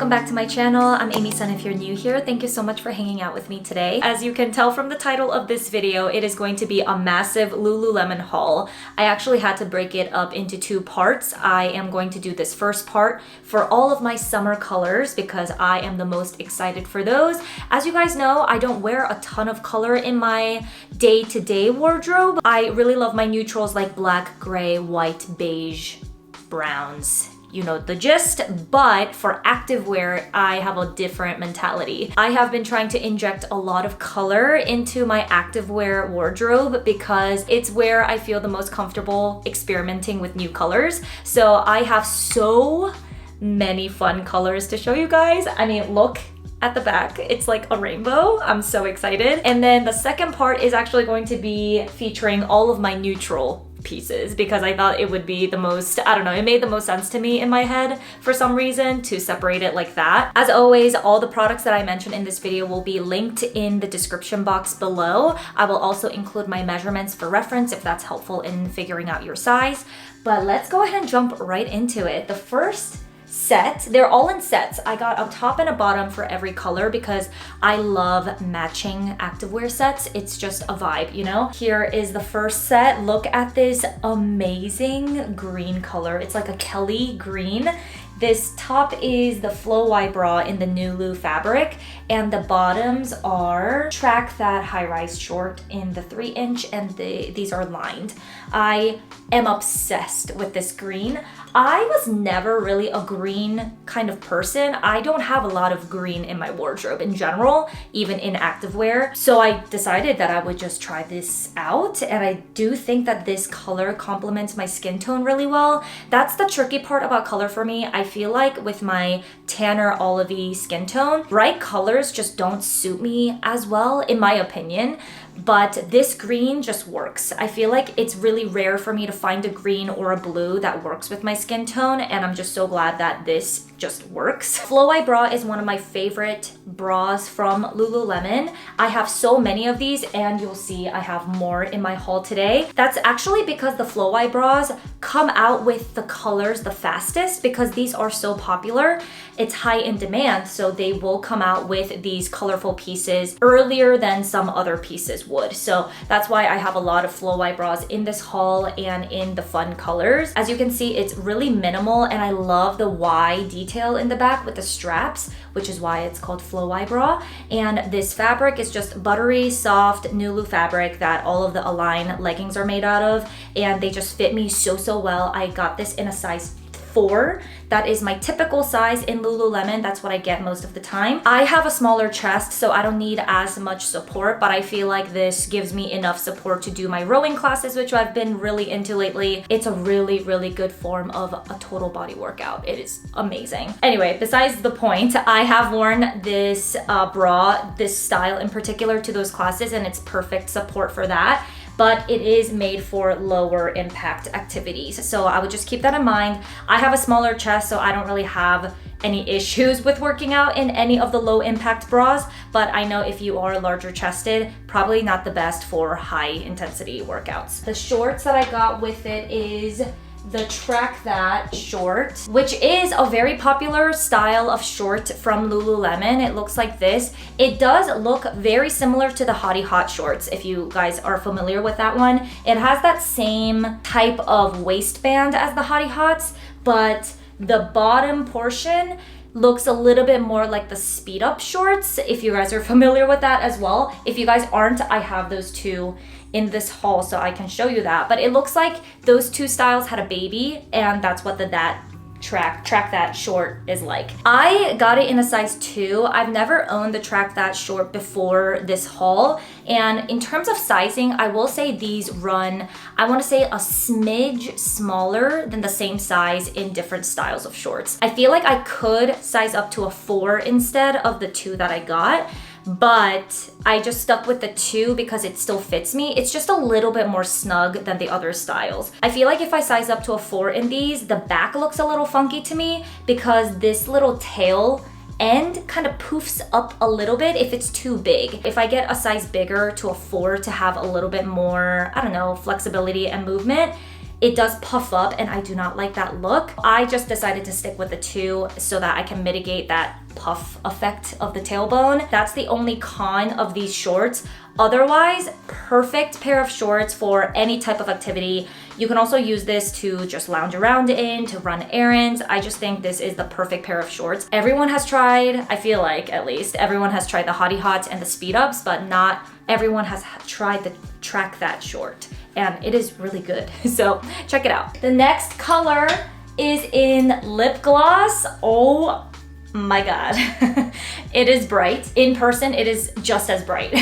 welcome back to my channel. I'm Amy-san if you're new here. Thank you so much for hanging out with me today. As you can tell from the title of this video, it is going to be a massive Lululemon haul. I actually had to break it up into two parts. I am going to do this first part for all of my summer colors because I am the most excited for those. As you guys know, I don't wear a ton of color in my day-to-day wardrobe. I really love my neutrals like black, gray, white, beige, browns. You know the gist, but for activewear, I have a different mentality. I have been trying to inject a lot of color into my activewear wardrobe because it's where I feel the most comfortable experimenting with new colors. So I have so many fun colors to show you guys. I mean, look at the back, it's like a rainbow. I'm so excited. And then the second part is actually going to be featuring all of my neutral pieces because I thought it would be the most, I don't know, it made the most sense to me in my head for some reason to separate it like that. As always, all the products that I mentioned in this video will be linked in the description box below. I will also include my measurements for reference if that's helpful in figuring out your size. But let's go ahead and jump right into it. The first set, they're all in sets. I got a top and a bottom for every color because I love matching activewear sets. It's just a vibe, you know? Here is the first set. Look at this amazing green color. It's like a Kelly green. This top is the Flow Y bra in the nuuly fabric, and the bottoms are Track That high-rise short in the 3-inch, and these are lined. I am obsessed with this green. I was never really a green kind of person. I don't have a lot of green in my wardrobe in general, even in activewear. So I decided that I would just try this out, and I do think that this color complements my skin tone really well. That's the tricky part about color for me. I feel like with my tanner olivey skin tone, bright colors just don't suit me as well, in my opinion. But this green just works. I feel like it's really rare for me to find a green or a blue that works with my skin tone, and I'm just so glad that this just works. Flow Y bra is one of my favorite bras from Lululemon. I have so many of these, and you'll see I have more in my haul today. That's actually because the Flow Y bras come out with the colors the fastest because these are so popular. It's high in demand, so they will come out with these colorful pieces earlier than some other pieces would. So that's why I have a lot of Flow Y bras in this haul and in the fun colors. As you can see, it's really minimal, and I love the Y detail in the back with the straps, which is why it's called Flow Y bra. And this fabric is just buttery, soft, nuuly fabric that all of the Align leggings are made out of, and they just fit me so well. I got this in a size 4. That is my typical size in Lululemon. That's what I get most of the time. I have a smaller chest, so I don't need as much support, but I feel like this gives me enough support to do my rowing classes, which I've been really into lately. It's a really good form of a total body workout. It is amazing. Anyway, besides the point, I have worn this bra, this style in particular, to those classes, and it's perfect support for that. But it is made for lower impact activities. So I would just keep that in mind. I have a smaller chest, so I don't really have any issues with working out in any of the low impact bras, but I know if you are larger chested, probably not the best for high intensity workouts. The shorts that I got with it is the Track That short, which is a very popular style of short from Lululemon. It looks like this. It does look very similar to the Hottie Hot shorts, if you guys are familiar with that one. It has that same type of waistband as the Hottie Hots, but the bottom portion looks a little bit more like the speed up shorts, if you guys are familiar with that as well. If you guys aren't, I have those two in this haul, so I can show you that. But it looks like those two styles had a baby, and that's what the Track That short is like. I got it in a size 2. I've never owned the Track That short before this haul, and in terms of sizing, I will say these run, I want to say, a smidge smaller than the same size in different styles of shorts. I feel like I could size up to a 4 instead of the 2 that I got, but I just stuck with the 2 because it still fits me. It's just a little bit more snug than the other styles. I feel like if I size up to a 4 in these, the back looks a little funky to me because this little tail end kind of poofs up a little bit if it's too big. If I get a size bigger to a 4 to have a little bit more, I don't know, flexibility and movement, it does puff up and I do not like that look. I just decided to stick with the 2 so that I can mitigate that puff effect of the tailbone. That's the only con of these shorts. Otherwise, perfect pair of shorts for any type of activity. You can also use this to just lounge around in, to run errands. I just think this is the perfect pair of shorts. Everyone has tried, I feel like at least, everyone has tried the Hottie Hots and the Speed Ups, but not everyone has tried the Track That short. And it is really good, so check it out. The next color is in lip gloss. Oh my God. It is bright. In person, it is just as bright.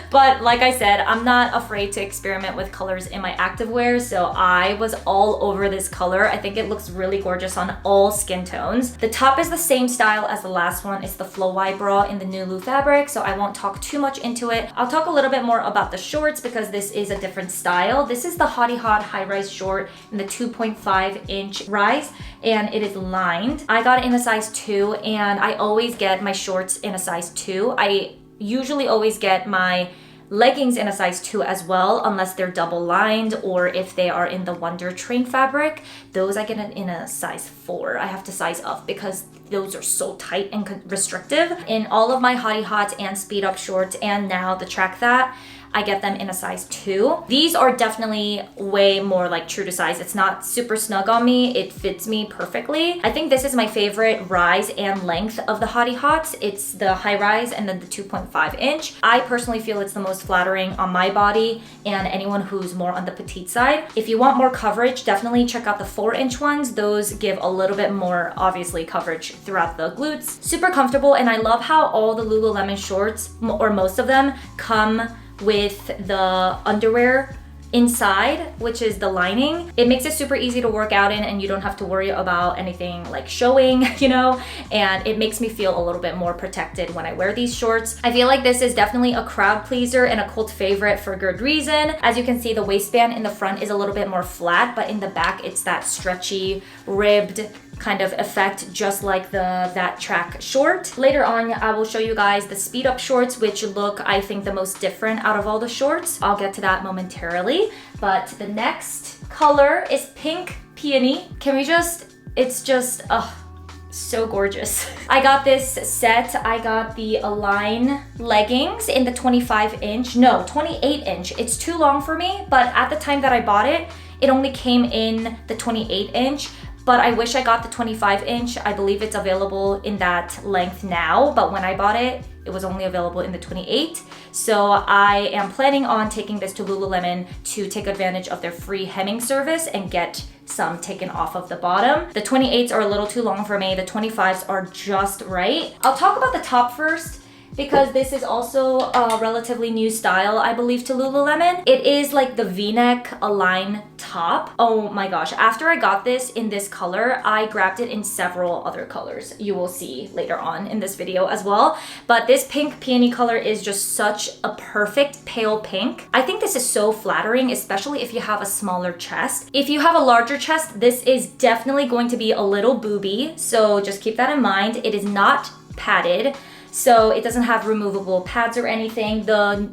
But like I said, I'm not afraid to experiment with colors in my activewear, so I was all over this color. I think it looks really gorgeous on all skin tones. The top is the same style as the last one. It's the Flow Wide Bra in the nuuly fabric, so I won't talk too much into it. I'll talk a little bit more about the shorts because this is a different style. This is the Hottie Hot high rise short in the 2.5 inch rise, and it is lined. I got it in a size 2, and I always get my shorts in a size 2. I usually always get my leggings in a size 2 as well, unless they're double lined or if they are in the Wonder Train fabric. Those I get in a size 4. I have to size up because those are so tight and restrictive. In all of my Hottie Hots and Speed Up shorts and now the Track That, I get them in a size 2. These are definitely way more like true to size. It's not super snug on me. It fits me perfectly. I think this is my favorite rise and length of the Hottie Hots. It's the high rise and then the 2.5 inch. I personally feel it's the most flattering on my body and anyone who's more on the petite side. If you want more coverage, definitely check out the 4-inch ones. Those give a little bit more, obviously, coverage throughout the glutes. Super comfortable, and I love how all the Lululemon shorts, or most of them, come with the underwear inside, which is the lining. It makes it super easy to work out in and you don't have to worry about anything like showing, you know, and it makes me feel a little bit more protected when I wear these shorts. I feel like this is definitely a crowd pleaser and a cult favorite for good reason. As you can see, the waistband in the front is a little bit more flat, but in the back it's that stretchy, ribbed kind of effect, just like that Track short. Later on, I will show you guys the Speed Up shorts, which look, I think, the most different out of all the shorts. I'll get to that momentarily. But the next color is Pink Peony. Can we just, it's just, so gorgeous. I got this set. I got the Align leggings in the 28 inch. It's too long for me, but at the time that I bought it, it only came in the 28 inch. But I wish I got the 25 inch. I believe it's available in that length now, but when I bought it, it was only available in the 28. So I am planning on taking this to Lululemon to take advantage of their free hemming service and get some taken off of the bottom. The 28s are a little too long for me. The 25s are just right. I'll talk about the top first, because this is also a relatively new style, I believe, to Lululemon. It is like the V-neck Align top. Oh my gosh, after I got this in this color, I grabbed it in several other colors. You will see later on in this video as well. But this Pink Peony color is just such a perfect pale pink. I think this is so flattering, especially if you have a smaller chest. If you have a larger chest, this is definitely going to be a little booby, so just keep that in mind. It is not padded, so it doesn't have removable pads or anything. The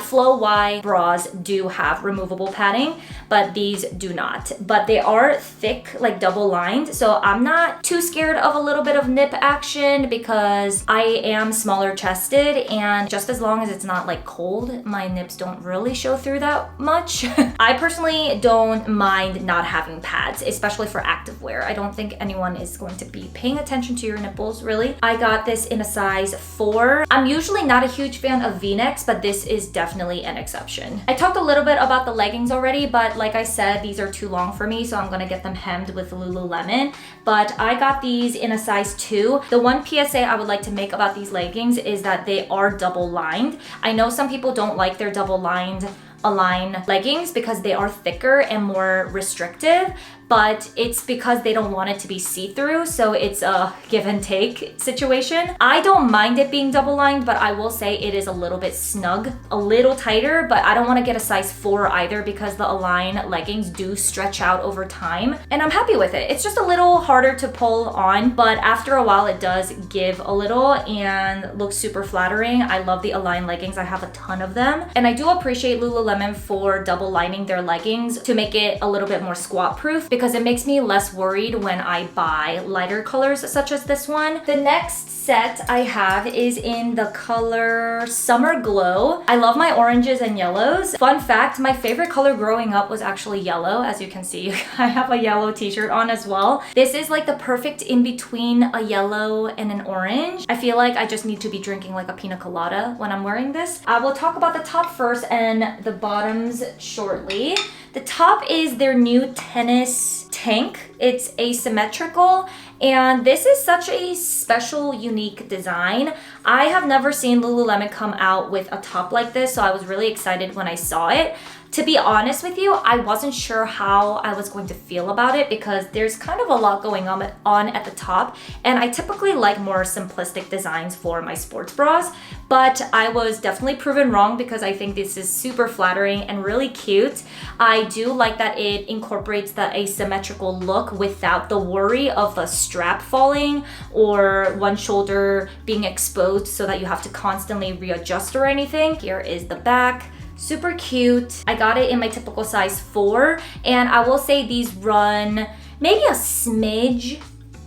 Flow Y bras do have removable padding, but these do not. But they are thick, like double lined, so I'm not too scared of a little bit of nip action because I am smaller chested, and just as long as it's not like cold, my nips don't really show through that much. I personally don't mind not having pads, especially for activewear. I don't think anyone is going to be paying attention to your nipples, really. I got this in a size 4. I'm usually not a huge fan of V-necks, but this is definitely an exception. I talked a little bit about the leggings already, but like I said, these are too long for me, so I'm gonna get them hemmed with Lululemon. But I got these in a size 2. The one PSA I would like to make about these leggings is that they are double lined. I know some people don't like their double lined Align leggings because they are thicker and more restrictive, but it's because they don't want it to be see-through, so it's a give and take situation. I don't mind it being double lined, but I will say it is a little bit snug, a little tighter, but I don't want to get a size 4 either because the Align leggings do stretch out over time, and I'm happy with it. It's just a little harder to pull on, but after a while it does give a little and looks super flattering. I love the Align leggings. I have a ton of them, and I do appreciate Lululemon for double lining their leggings to make it a little bit more squat proof because it makes me less worried when I buy lighter colors such as this one. The next set I have is in the color Summer Glow. I love my oranges and yellows. Fun fact, my favorite color growing up was actually yellow. As you can see, I have a yellow t-shirt on as well. This is like the perfect in between a yellow and an orange. I feel like I just need to be drinking like a pina colada when I'm wearing this. I will talk about the top first and the bottoms shortly. The top is their new tennis tank. It's asymmetrical, and this is such a special, unique design. I have never seen Lululemon come out with a top like this, so I was really excited when I saw it. To be honest with you, I wasn't sure how I was going to feel about it because there's kind of a lot going on at the top, and I typically like more simplistic designs for my sports bras, but I was definitely proven wrong because I think this is super flattering and really cute. I do like that it incorporates the asymmetrical look without the worry of the strap falling or one shoulder being exposed so that you have to constantly readjust or anything. Here is the back. Super cute. I got it in my typical size 4, and I will say these run maybe a smidge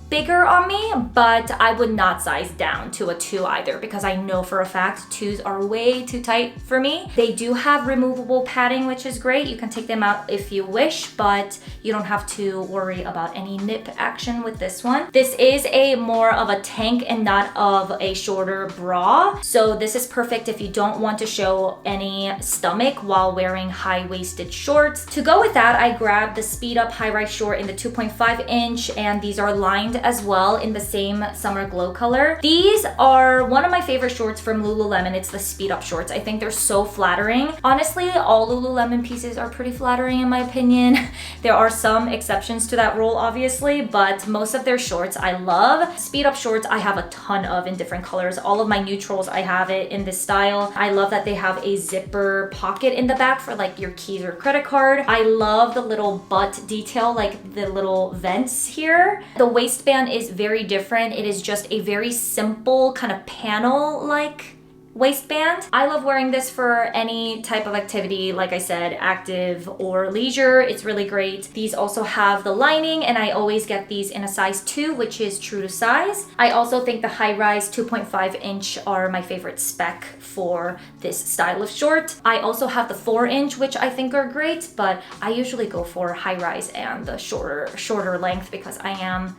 bigger on me, but I would not size down to a 2 either because I know for a fact 2s are way too tight for me. They do have removable padding, which is great. You can take them out if you wish, but you don't have to worry about any nip action with this one. This is a more of a tank and not of a shorter bra, so this is perfect if you don't want to show any stomach while wearing high-waisted shorts. To go with that, I grabbed the Speed Up high-rise short in the 2.5 inch, and these are lined as well in the same Summer Glow color. These are one of my favorite shorts from Lululemon. It's the Speed Up shorts. I think they're so flattering. Honestly, all Lululemon pieces are pretty flattering in my opinion. There are some exceptions to that rule, obviously, but most of their shorts I love. Speed Up shorts I have a ton of in different colors. All of my neutrals, I have it in this style. I love that they have a zipper pocket in the back for like your keys or credit card. I love the little butt detail, like the little vents here. The waistband is very different. It is just a very simple kind of panel-like waistband. I love wearing this for any type of activity, like I said, active or leisure. It's really great. These also have the lining, and I always get these in a size 2, which is true to size. I also think the high-rise 2.5 inch are my favorite spec for this style of short. I also have the 4 inch, which I think are great, but I usually go for high-rise and the shorter length because I am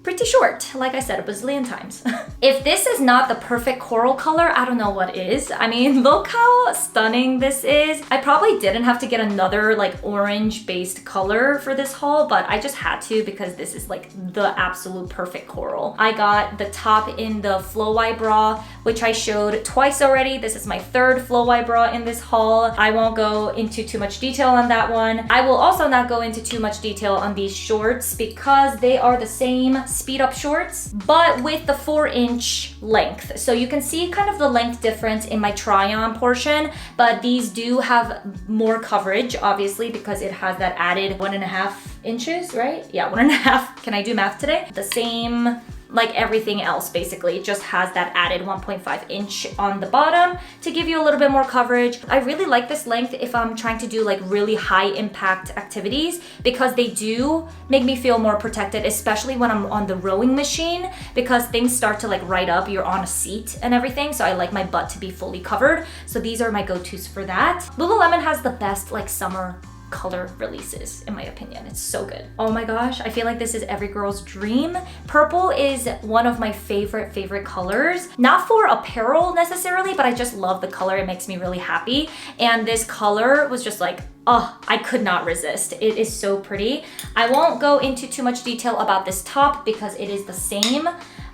pretty short, like I said a bazillion times. If this is not the perfect coral color, I don't know what is. I mean, look how stunning this is. I probably didn't have to get another like orange based color for this haul, but I just had to because this is like the absolute perfect coral. I got the top in the Flow Y bra, which I showed twice already. This is my 3rd Flow Y bra in this haul. I won't go into too much detail on that one. I will also not go into too much detail on these shorts because they are the same Speed Up shorts, but with the 4 inch length. So you can see kind of the length difference in my try-on portion, but these do have more coverage, obviously, because it has that added 1.5 inches, right? Yeah, 1.5. Can I do math today? The same like everything else, basically. It just has that added 1.5 inch on the bottom to give you a little bit more coverage. I really like this length if I'm trying to do like really high impact activities because they do make me feel more protected, especially when I'm on the rowing machine because things start to like ride up, you're on a seat and everything. So I like my butt to be fully covered. So these are my go-tos for that. Lululemon has the best like summer color releases in my opinion. It's so good. Oh my gosh, I feel like this is every girl's dream. Purple is one of my favorite colors, not for apparel necessarily, but I just love the color. It makes me really happy, and this color was just like, oh, I could not resist. It is so pretty. I won't go into too much detail about this top because it is the same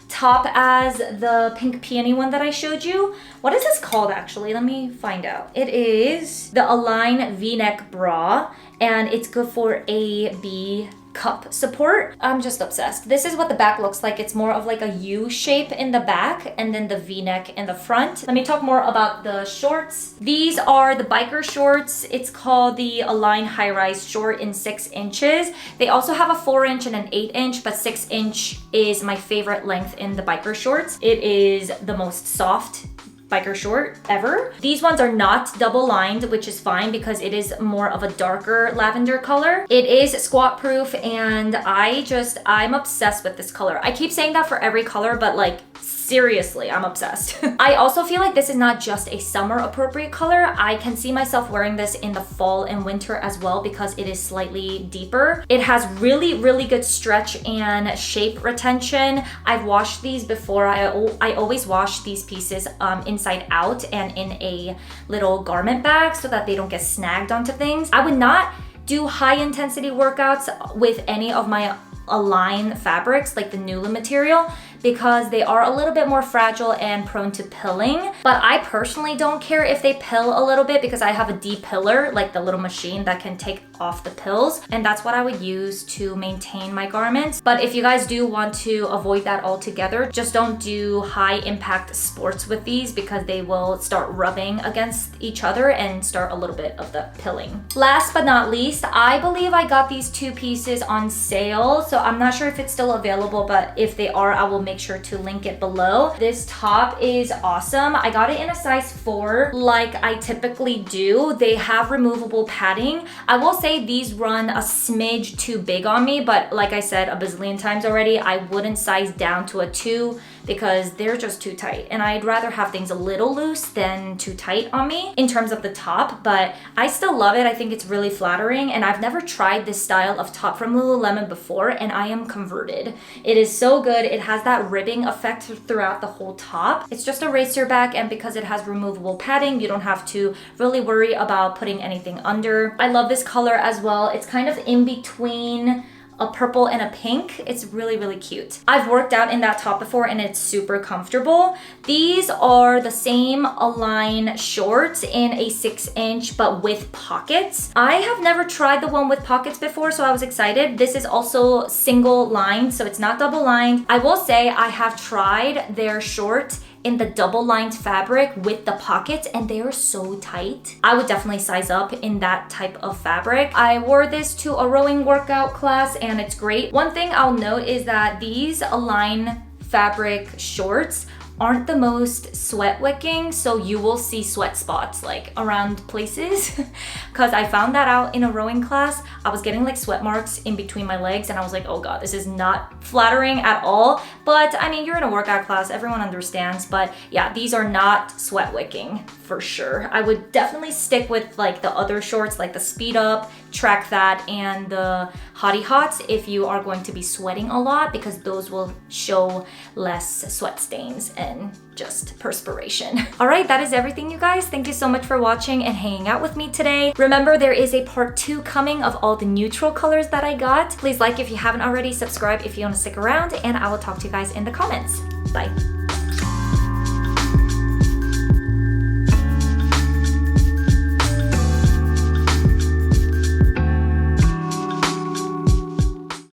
top as the pink peony one that I showed you. What is this called actually? Let me find out. It is the Align V-neck bra, and it's good for A, B, cup support. I'm just obsessed. This is what the back looks like. It's more of like a U shape in the back and then the V-neck in the front. Let me talk more about the shorts. These are the biker shorts. It's called the Align High Rise Short in 6 inches. They also have a 4-inch and an 8-inch, but 6-inch is my favorite length in the biker shorts. It is the most soft biker short ever. These ones are not double lined, which is fine because it is more of a darker lavender color. It is squat proof, and I'm obsessed with this color. I keep saying that for every color, but like seriously, I'm obsessed. I also feel like this is not just a summer appropriate color. I can see myself wearing this in the fall and winter as well because it is slightly deeper. It has really, really good stretch and shape retention. I've washed these before. I always wash these pieces inside out and in a little garment bag so that they don't get snagged onto things. I would not do high intensity workouts with any of my Align fabrics like the nuuly material because they are a little bit more fragile and prone to pilling. But I personally don't care if they pill a little bit because I have a de-piller, like the little machine that can take off the pills, and that's what I would use to maintain my garments. But if you guys do want to avoid that altogether, just don't do high impact sports with these because they will start rubbing against each other and start a little bit of the pilling. Last but not least, I believe I got these 2 pieces on sale, so I'm not sure if it's still available, but if they are, I will make sure to link it below. This top is awesome. I got it in a size 4 like I typically do. They have removable padding. I will say these run a smidge too big on me, but like I said a bazillion times already, I wouldn't size down to a 2 because they're just too tight, and I'd rather have things a little loose than too tight on me in terms of the top. But I still love it. I think it's really flattering, and I've never tried this style of top from Lululemon before, and I am converted. It is so good. It has that ribbing effect throughout the whole top. It's just a racer back, and because it has removable padding, you don't have to really worry about putting anything under. I love this color as well. It's kind of in between a purple and a pink. It's really, really cute. I've worked out in that top before and it's super comfortable. These are the same Align shorts in a 6-inch but with pockets. I have never tried the one with pockets before, so I was excited. This is also single lined, so it's not double lined. I will say I have tried their shorts in the double lined fabric with the pockets, and they are so tight. I would definitely size up in that type of fabric. I wore this to a rowing workout class and it's great. One thing I'll note is that these Align fabric shorts aren't the most sweat wicking, so you will see sweat spots like around places because I found that out in a rowing class. I was getting like sweat marks in between my legs and I was like, oh god, this is not flattering at all. But I mean, you're in a workout class, everyone understands. But yeah, these are not sweat wicking for sure. I would definitely stick with like the other shorts like the Speed Up, Track That, and the Hottie Hots if you are going to be sweating a lot, because those will show less sweat stains and just perspiration. All right, that is everything, you guys. Thank you so much for watching and hanging out with me today. Remember, there is a part 2 coming of all the neutral colors that I got. Please like if you haven't already, subscribe if you want to stick around, and I will talk to you guys in the comments. Bye.